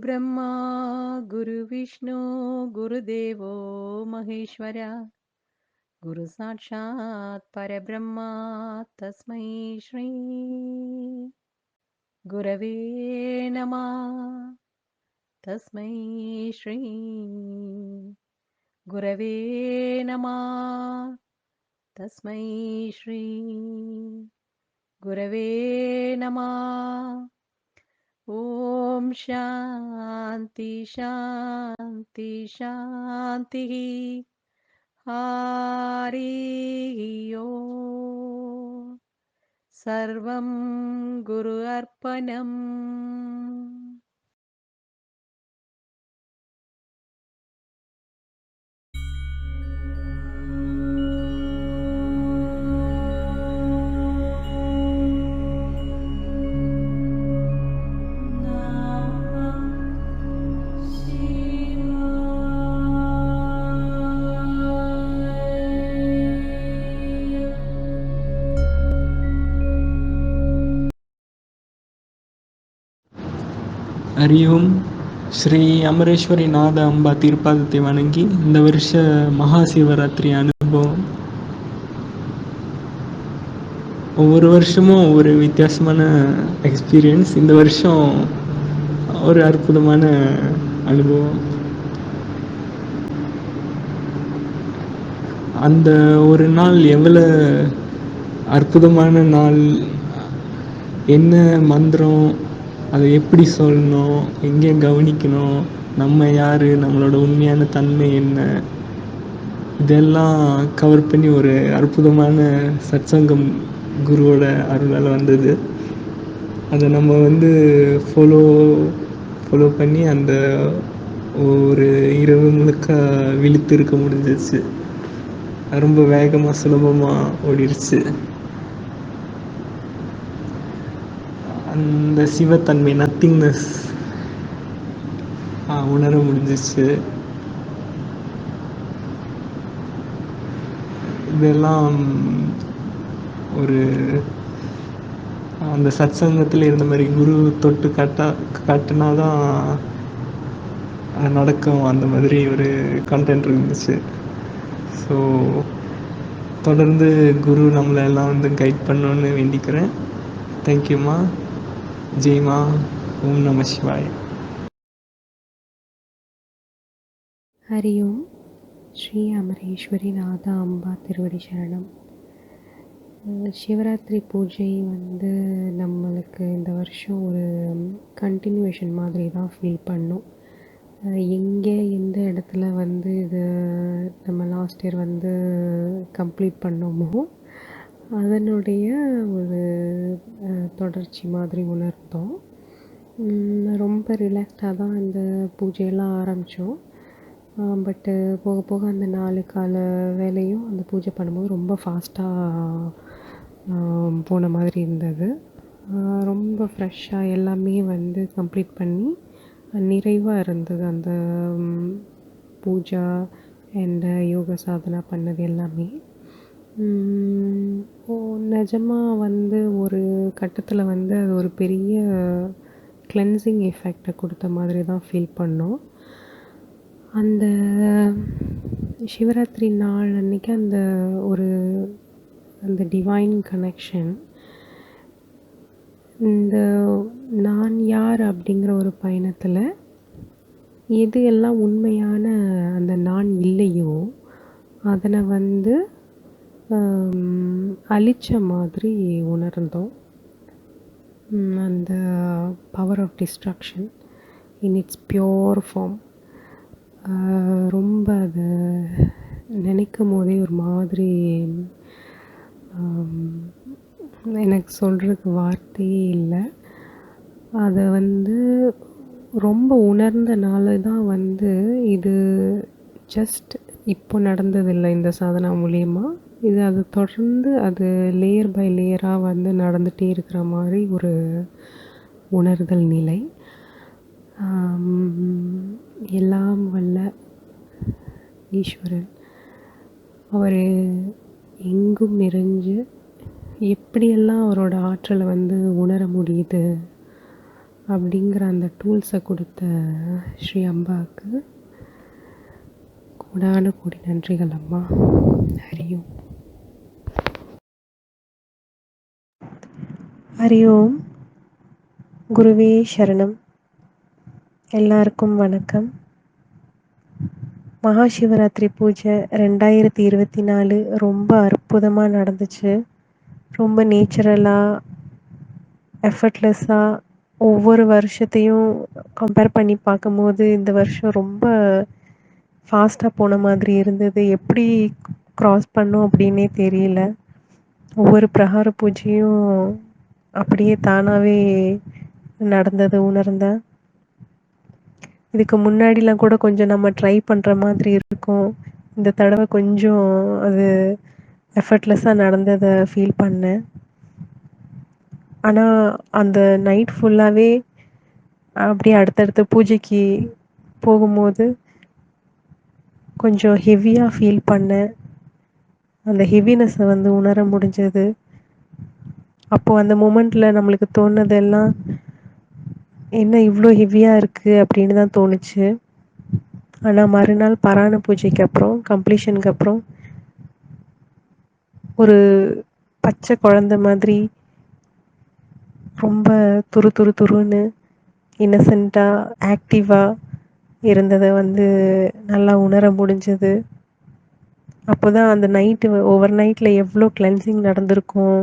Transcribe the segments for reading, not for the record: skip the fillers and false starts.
गुरुब्रह्मा गुरुविष्णु गुरुदेवो महेश्वरा गुरुसाक्षात् परब्रह्मा तस्मै श्री गुरवे नमः तस्मै श्री गुरवे नमः तस्मै श्री गुरवे नमः ॐ शान्ति शान्ति शान्तिः हरिः ओम् सर्वं गुरु अर्पणम् हरि ओम ஸ்ரீ அமரேஸ்வரி நாத அம்பா தீர்ப்பாதத்தை வணங்கி இந்த வருஷ மகா சிவராத்திரி அனுபவம். ஒவ்வொரு வருஷமும் ஒவ்வொரு வித்தியாசமான எக்ஸ்பீரியன்ஸ். இந்த வருஷம் ஒரு அற்புதமான அனுபவம். அந்த ஒரு நாள் எவ்வளோ அற்புதமான நாள், என்ன மந்திரம், அதை எப்படி சொல்லணும், எங்கே கவனிக்கணும், நம்ம யார், நம்மளோட உண்மையான தன்மை என்ன, இதெல்லாம் கவர் பண்ணி ஒரு அற்புதமான சத்சங்கம் குருவோட அருளால் வந்தது. அதை நம்ம ஃபாலோ பண்ணி அந்த ஒரு இரவு முழுக்க விழித்து இருக்க முடிஞ்சிச்சு. ரொம்ப வேகமாக சுலபமாக ஓடிடுச்சு. அந்த சிவத்தன்மை, நத்திங்னஸ் உணர முடிஞ்சிச்சு. இதெல்லாம் ஒரு அந்த சத்சங்கத்தில் இருந்த மாதிரி குரு தொட்டு காட்டினா தான் நடக்கும். அந்த மாதிரி ஒரு கண்டென்ட் இருந்துச்சு. ஸோ தொடர்ந்து குரு நம்மளை எல்லாம் கைட் பண்ணணுன்னு வேண்டிக்கிறேன். தேங்க்யூம்மா. ஜெய்மா. ஓம் நம சிவாய. ஹரி ஓம். ஸ்ரீ அமரேஸ்வரி நாதா அம்பா திருவடி சரணம். சிவராத்திரி பூஜை நம்மளுக்கு இந்த வருஷம் ஒரு கண்டினியூவேஷன் மாதிரி தான் ஃபீல் பண்ணோம். எங்கே எந்த இடத்துல இது நம்ம லாஸ்ட் இயர் கம்ப்ளீட் பண்ணோமோ அதனுடைய ஒரு தொடர்ச்சி மாதிரி உணர்ந்தோம். ரொம்ப ரிலாக்ஸ்டாக தான் இந்த பூஜையெல்லாம் ஆரம்பித்தோம். பட்டு போக போக அந்த 4 கால வேலையும் அந்த பூஜை பண்ணும்போது ரொம்ப ஃபாஸ்ட்டாக போன மாதிரி இருந்தது. ரொம்ப ஃப்ரெஷ்ஷாக எல்லாமே கம்ப்ளீட் பண்ணி நிறைவாக இருந்தது. அந்த பூஜா அண்ட் யோக சாதனா பண்ணது எல்லாமே நிஜமாக ஒரு கட்டத்தில் அது ஒரு பெரிய கிளென்சிங் எஃபெக்டை கொடுத்த மாதிரி தான் ஃபீல் பண்ணோம். அந்த சிவராத்திரி நாள் அன்றைக்கி அந்த டிவைன் கனெக்ஷன், இந்த நான் யார் அப்படிங்கிற ஒரு பயணத்தில் எது எல்லாம் உண்மையான அந்த நான் இல்லையோ அதனை அழிச்ச மாதிரி உணர்ந்தோம். அந்த power of destruction in its pure form. ரொம்ப அதை நினைக்கும் போதே ஒரு மாதிரி எனக்கு சொல்கிறதுக்கு வார்த்தையே இல்லை. அதை ரொம்ப உணர்ந்தனால தான் இது ஜஸ்ட் இப்போ நடந்ததில்லை. இந்த சாதனா மூலியமா இது அது தொடர்ந்து அது லேயர் பை லேயராக நடந்துகிட்டே இருக்கிற மாதிரி ஒரு உணர்தல் நிலை. எல்லாம் வல்ல ஈஸ்வரன் அவர் எங்கும் நிறைஞ்சு எப்படியெல்லாம் அவரோட ஆற்றலை உணர முடியுது அப்படிங்கிற அந்த டூல்ஸை கொடுத்த ஸ்ரீ அம்பாவுக்கு கோடான கோடி நன்றிகள் அம்மா. ஹரியும். ஹரி ஓம். குருவே சரணம். எல்லாருக்கும் வணக்கம். மகா சிவராத்திரி பூஜை 2024 ரொம்ப அற்புதமாக நடந்துச்சு. ரொம்ப நேச்சுரலாக, எஃபர்ட்லெஸ்ஸாக, ஒவ்வொரு வருஷத்தையும் கம்பேர் பண்ணி பார்க்கும்போது இந்த வருஷம் ரொம்ப ஃபாஸ்ட்டாக போன மாதிரி இருந்தது. எப்படி க்ராஸ் பண்ணோம் அப்படின்னே தெரியல. ஒவ்வொரு பிரகார பூஜையும் அப்படியே தானாகவே நடந்தது உணர்ந்தேன். இதுக்கு முன்னாடிலாம் கூட கொஞ்சம் நம்ம ட்ரை பண்ணுற மாதிரி இருக்கும். இந்த தடவை கொஞ்சம் அது எஃபர்ட்லெஸ்ஸாக நடந்ததை ஃபீல் பண்ணேன். ஆனால் அந்த நைட் ஃபுல்லாகவே அப்படியே அடுத்தடுத்த பூஜைக்கு போகும்போது கொஞ்சம் ஹெவியாக ஃபீல் பண்ணேன். அந்த ஹெவினஸை வந்து உணர முடிஞ்சது. அப்போது அந்த மூமெண்ட்டில் நம்மளுக்கு தோணுனதெல்லாம் என்ன இவ்வளோ ஹெவியாக இருக்குது அப்படின்னு தான் தோணுச்சு. ஆனால் மறுநாள் பராண பூஜைக்கு அப்புறம், கம்ப்ளீஷனுக்கு அப்புறம் ஒரு பச்சை குழந்த மாதிரி ரொம்ப துரு துரு துருன்னு இன்னசென்ட்டாக ஆக்டிவாக இருந்ததை வந்து நல்லா உணர முடிஞ்சது. அப்போ தான் அந்த நைட்டு ஓவர் நைட்டில் எவ்வளோ கிளென்சிங் நடந்திருக்கும்,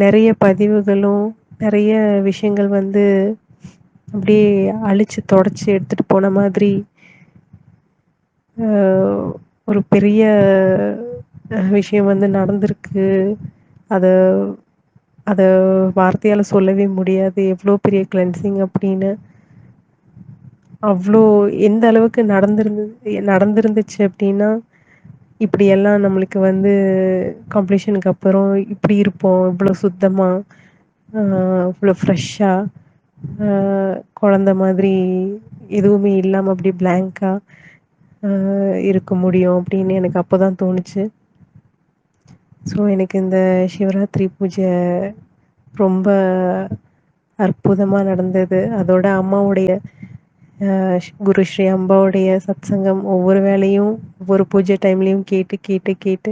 நிறைய பதிவுகளும் நிறைய விஷயங்கள் வந்து அப்படியே அழிச்சு தொடச்சி எடுத்துகிட்டு போன மாதிரி ஒரு பெரிய விஷயம் வந்து நடந்திருக்கு. அதை அதை வார்த்தையால் சொல்லவே முடியாது எவ்வளோ பெரிய கிளென்சிங் அப்படின்னு. அவ்வளோ எந்த அளவுக்கு நடந்திருந்துச்சு அப்படின்னா, இப்படியெல்லாம் நம்மளுக்கு வந்து கம்ப்ளீஷனுக்கு அப்புறம் இப்படி இருப்போம், இவ்வளோ சுத்தமாக, இவ்வளோ ஃப்ரெஷ்ஷாக, குழந்த மாதிரி எதுவுமே இல்லாமல் அப்படி பிளாங்காக இருக்க முடியும் அப்படின்னு எனக்கு அப்போ தான் தோணுச்சு. ஸோ எனக்கு இந்த சிவராத்திரி பூஜை ரொம்ப அற்புதமாக நடந்தது. அதோட அம்மாவுடைய குரு ஸ்ரீ அம்பாவுடைய சத்சங்கம் ஒவ்வொரு வேளையும் ஒவ்வொரு பூஜை டைம்லேயும் கேட்டு கேட்டு கேட்டு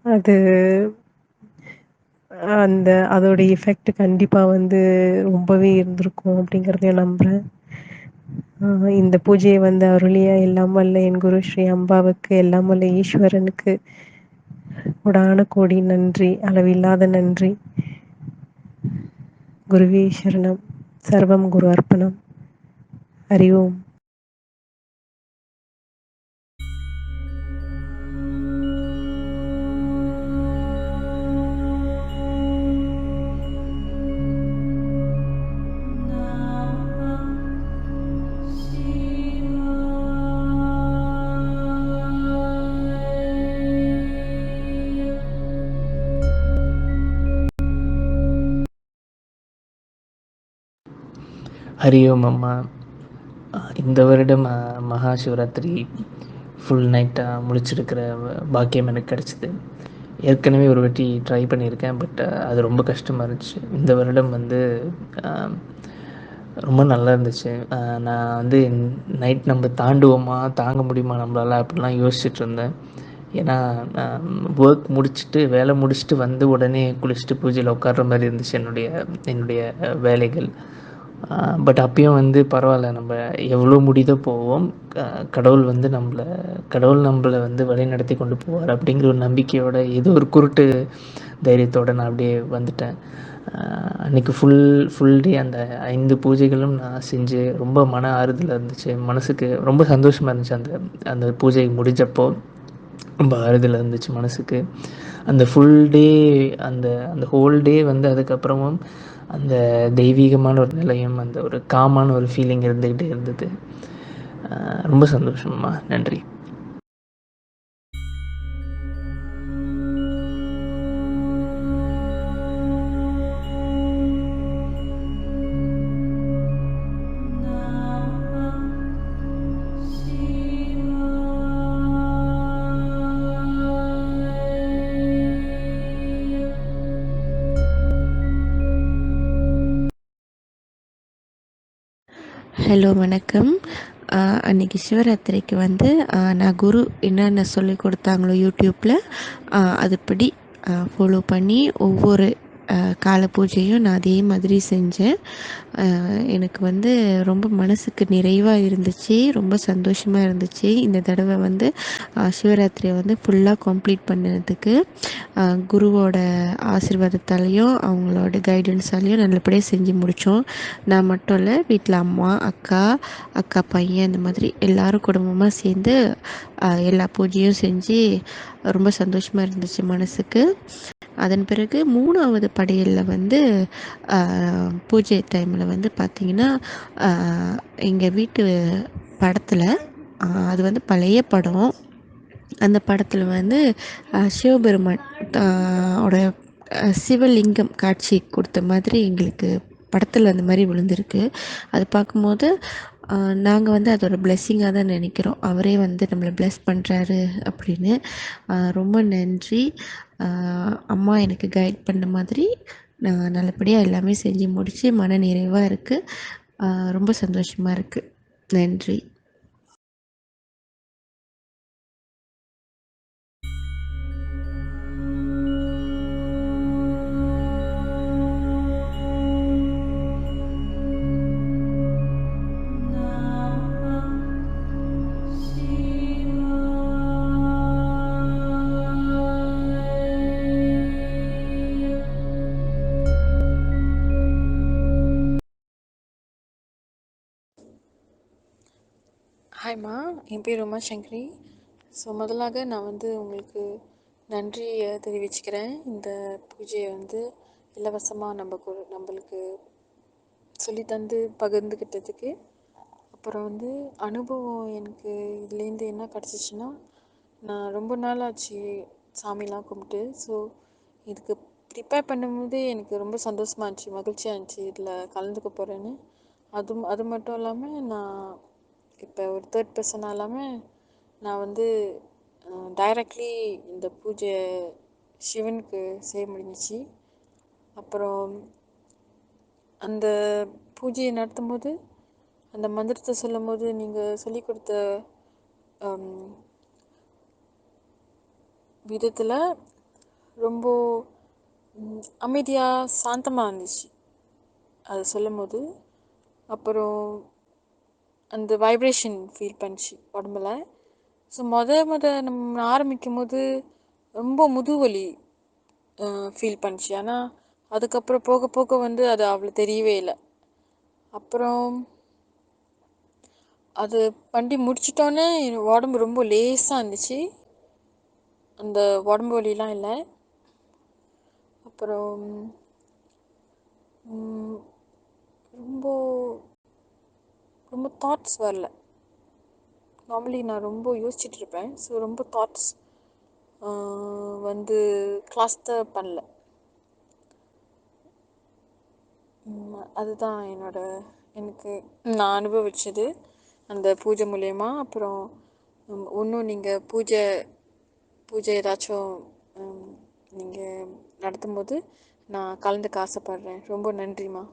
அது அதோட எஃபெக்ட் கண்டிப்பாக வந்து ரொம்பவே இருந்திருக்கும் அப்படிங்கிறதையும் நம்புகிறேன். இந்த பூஜையை வந்து அருளிய எல்லாம் வல்ல என் குரு ஸ்ரீ அம்பாவுக்கு, எல்லாம் வல்ல ஈஸ்வரனுக்கு கோடான கோடி நன்றி, அளவில்லாத நன்றி. குருவே சரணம். சர்வம் குரு அர்ப்பணம். ஹரி ஓம். ஹரி ஓம் அம்மா. இந்த வருடம் மகா சிவராத்திரி ஃபுல் நைட்டாக முழிச்சிருக்கிற பாக்கியம் எனக்கு கிடச்சிது. ஏற்கனவே ஒரு வாட்டி ட்ரை பண்ணியிருக்கேன், பட் அது ரொம்ப கஷ்டமாக இருந்துச்சு. இந்த வருடம் வந்து ரொம்ப நல்லா இருந்துச்சு. நான் வந்து நைட் நம்ம தாண்டுவோமா, தாங்க முடியுமா நம்மளால் அப்படிலாம் யோசிச்சுட்டு இருந்தேன். ஏன்னா ஒர்க் முடிச்சுட்டு, வேலை முடிச்சுட்டு வந்து உடனே குளிச்சுட்டு பூஜையில் உட்கார்ற மாதிரி இருந்துச்சு என்னுடைய வேலைகள். பட் அப்பயும் வந்து பரவாயில்ல, நம்ம எவ்வளோ முடியுதோ போவோம், கடவுள் நம்மளை வந்து வழி நடத்தி கொண்டு போவார் அப்படிங்கிற ஒரு நம்பிக்கையோட, ஏதோ ஒரு குருட்டு தைரியத்தோடு நான் அப்படியே வந்துட்டேன். அன்றைக்கி ஃபுல் டே அந்த 5 பூஜைகளும் நான் செஞ்சு ரொம்ப மன ஆறுதலாக இருந்துச்சு. மனசுக்கு ரொம்ப சந்தோஷமாக இருந்துச்சு. அந்த பூஜை முடிஞ்சப்போ ரொம்ப ஆறுதலாக இருந்துச்சு மனசுக்கு. அந்த ஃபுல் டே, அந்த ஹோல் டே வந்து அதுக்கப்புறமும் அந்த தெய்வீகமான ஒரு நிலையம், அந்த ஒரு காமான ஒரு ஃபீலிங் இருந்துக்கிட்டே இருந்தது. ரொம்ப சந்தோஷம்மா. நன்றி. ஹலோ வணக்கம். அன்றைக்கி சிவராத்திரிக்கு வந்து நான் குரு என்னென்ன சொல்லி கொடுத்தாங்களோ யூடியூப்பில் அதுபடி ஃபாலோ பண்ணி ஒவ்வொரு கால பூஜையும் நான் அதே மாதிரி செஞ்சேன். எனக்கு வந்து ரொம்ப மனதுக்கு நிறைவாக இருந்துச்சு, ரொம்ப சந்தோஷமாக இருந்துச்சு. இந்த தடவை வந்து சிவராத்திரியை வந்து ஃபுல்லாக கம்ப்ளீட் பண்ணதுக்கு குருவோட ஆசீர்வாதத்தாலேயும் அவங்களோட கைடன்ஸாலேயும் நல்லபடியாக செஞ்சு முடித்தோம். நான் மட்டும் இல்லை, வீட்டில் அம்மா, அக்கா பையன் இந்த மாதிரி எல்லோரும் குடும்பமாக சேர்ந்து எல்லா பூஜையும் செஞ்சு ரொம்ப சந்தோஷமாக இருந்துச்சு மனதுக்கு. அதன் பிறகு 3வது படையலில் வந்து பூஜை டைமில் வந்து பார்த்திங்கன்னா எங்கள் வீட்டு படத்தில் அது வந்து பழைய படம். அந்த படத்தில் வந்து சிவபெருமான் ஓட சிவலிங்கம் காட்சி கொடுத்த மாதிரி எங்களுக்கு படத்தில் அந்த மாதிரி விழுந்திருக்கு. அது பார்க்கும்போது நாங்கள் வந்து அதோட பிளெஸ்ஸிங்காக தான் நினைக்கிறோம். அவரே வந்து நம்மளை பிளெஸ் பண்ணுறாரு அப்படின்னு. ரொம்ப நன்றி. அம்மா எனக்கு கைட் பண்ண மாதிரி நான் நல்லபடியாக எல்லாமே செஞ்சு முடித்து மன நிறைவாக இருக்குது. ரொம்ப சந்தோஷமாக இருக்குது. நன்றி. ஹாய்மா, என் பேர் உமாசங்கரி. ஸோ முதலாக நான் வந்து உங்களுக்கு நன்றியை தெரிவிச்சுக்கிறேன். இந்த பூஜையை வந்து இலவசமாக நம்மளுக்கு சொல்லித்தந்து பகிர்ந்துக்கிட்டதுக்கு. அப்புறம் வந்து அனுபவம் எனக்கு இதுலேருந்து என்ன கிடச்சிச்சின்னா, நான் ரொம்ப நாள் ஆச்சு சாமிலாம் கும்பிட்டு. ஸோ இதுக்கு ப்ரிப்பேர் பண்ணும்போதே எனக்கு ரொம்ப சந்தோஷமாக இருந்துச்சு, மகிழ்ச்சியாக இருந்துச்சு இதில் கலந்துக்க போகிறேன்னு. அது மட்டும் இல்லாமல் நான் இப்போ ஒரு தேர்ட் பர்சனாக இல்லாமல் நான் வந்து டைரக்ட்லி இந்த பூஜை சிவனுக்கு செய்ய முடிஞ்சிச்சு. அப்புறம் அந்த பூஜையை நடத்தும்போது அந்த மந்திரத்தை சொல்லும் போது நீங்கள் சொல்லி கொடுத்த விதத்தில் ரொம்ப அமைதியாக சாந்தமாக இருந்துச்சு அதை சொல்லும் போது. அப்புறம் அந்த வைப்ரேஷன் ஃபீல் பண்ணிச்சு உடம்புல. ஸோ நம்ம ஆரம்பிக்கும் போது ரொம்ப முதுவலி ஃபீல் பண்ணிச்சு. ஆனால் அதுக்கப்புறம் போக போக வந்து அது அவ்வளோ தெரியவே இல்லை. அப்புறம் அது பண்ணி முடிச்சிட்டோன்னே உடம்பு ரொம்ப லேசாக இருந்துச்சு, அந்த உடம்பு வலிலாம் இல்லை. அப்புறம் ரொம்ப ரொம்ப தாட்ஸ் வரல. நார்மலி நான் ரொம்ப யோசிச்சுட்ருப்பேன். ஸோ ரொம்ப தாட்ஸ் வந்து கிளஸ்டர் பண்ணல. அதுதான் எனக்கு நான் அனுபவிச்சது அந்த பூஜை மூலயமா. அப்புறம் இன்னும் நீங்கள் பூஜை ஏதாச்சும் நீங்கள் நடத்தும்போது நான் கலந்துக்க ஆசைப்பட்றேன். ரொம்ப நன்றிம்மா.